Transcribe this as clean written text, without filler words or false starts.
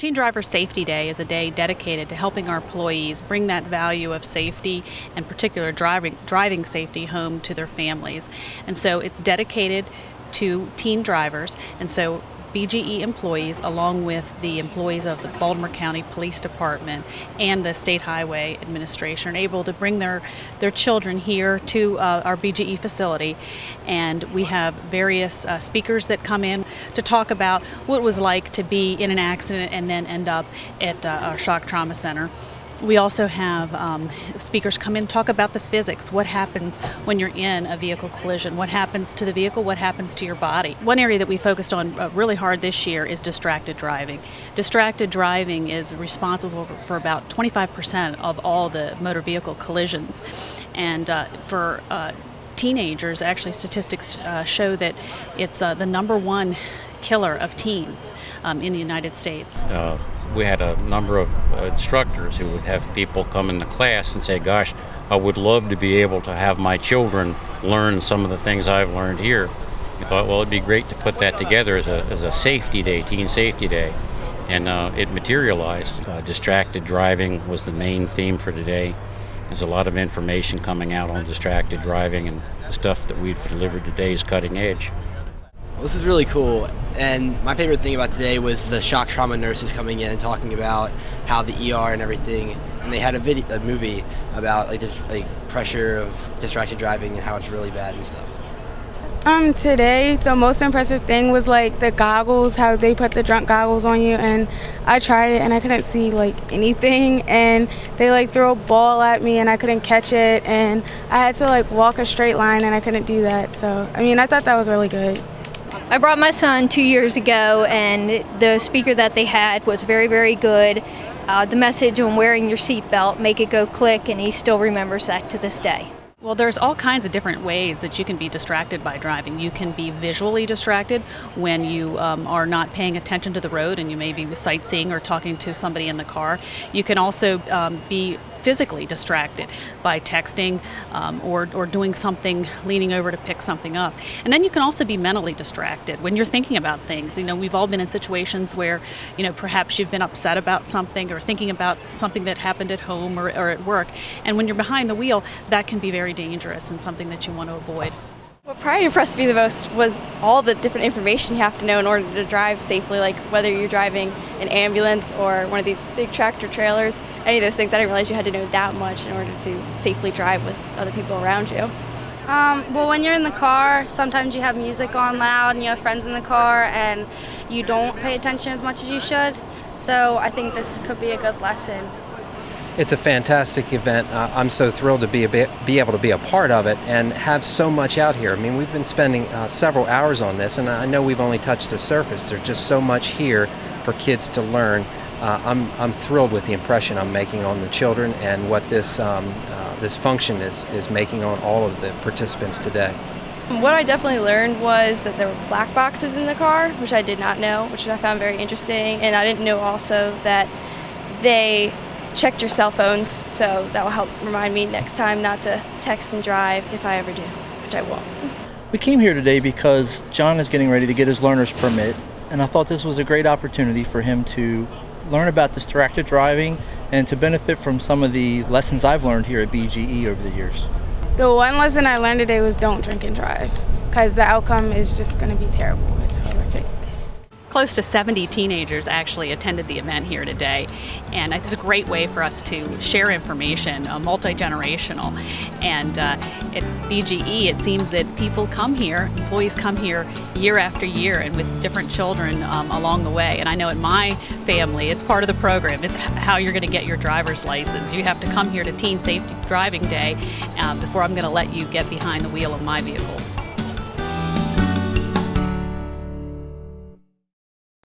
Teen Driver Safety Day is a day dedicated to helping our employees bring that value of safety, and particular driving safety, home to their families. And so it's dedicated to teen drivers, and so BGE employees, along with the employees of the Baltimore County Police Department and the State Highway Administration, are able to bring their children here to our BGE facility. And we have various speakers that come in to talk about what it was like to be in an accident and then end up at our shock trauma center. We also have speakers come in and talk about the physics. What happens when you're in a vehicle collision? What happens to the vehicle? What happens to your body? One area that we focused on really hard this year is distracted driving. Distracted driving is responsible for about 25% of all the motor vehicle collisions. And for teenagers, actually statistics show that it's the #1 killer of teens in the United States. We had a number of instructors who would have people come into class and say, gosh, I would love to be able to have my children learn some of the things I've learned here. We thought, well, it'd be great to put that together as a safety day, teen safety day. And it materialized. Distracted driving was the main theme for today. There's a lot of information coming out on distracted driving, and the stuff that we've delivered today is cutting edge. Well, this is really cool, and my favorite thing about today was the shock trauma nurses coming in and talking about how the ER and everything, and they had a movie about the pressure of distracted driving and how it's really bad and stuff. Today the most impressive thing was the goggles, how they put the drunk goggles on you, and I tried it and I couldn't see anything, and they threw a ball at me and I couldn't catch it, and I had to walk a straight line and I couldn't do that. So I thought that was really good. I brought my son 2 years ago, and the speaker that they had was very, very good. The message on wearing your seatbelt, make it go click, and he still remembers that to this day. Well, there's all kinds of different ways that you can be distracted by driving. You can be visually distracted when you are not paying attention to the road and you may be sightseeing or talking to somebody in the car. You can also be physically distracted by texting or doing something, leaning over to pick something up. And then you can also be mentally distracted when you're thinking about things. We've all been in situations where, perhaps you've been upset about something or thinking about something that happened at home or at work. And when you're behind the wheel, that can be very dangerous and something that you want to avoid. What probably impressed me the most was all the different information you have to know in order to drive safely, like whether you're driving an ambulance or one of these big tractor trailers, any of those things. I didn't realize you had to know that much in order to safely drive with other people around you. Well, when you're in the car, sometimes you have music on loud and you have friends in the car and you don't pay attention as much as you should. So I think this could be a good lesson. It's a fantastic event. I'm so thrilled to be able to be a part of it and have so much out here. We've been spending several hours on this, and I know we've only touched the surface. There's just so much here for kids to learn. I'm thrilled with the impression I'm making on the children and what this function is making on all of the participants today. What I definitely learned was that there were black boxes in the car, which I did not know, which I found very interesting, and I didn't know also that they checked your cell phones, so that will help remind me next time not to text and drive if I ever do, which I won't. We came here today because John is getting ready to get his learner's permit, and I thought this was a great opportunity for him to learn about distracted driving and to benefit from some of the lessons I've learned here at BGE over the years. The one lesson I learned today was don't drink and drive, because the outcome is just going to be terrible. It's horrific. Close to 70 teenagers actually attended the event here today, and it's a great way for us to share information, multi-generational. And at BGE, it seems that people come here, employees come here year after year, and with different children along the way. And I know in my family, it's part of the program. It's how you're going to get your driver's license. You have to come here to Teen Safety Driving Day before I'm going to let you get behind the wheel of my vehicle.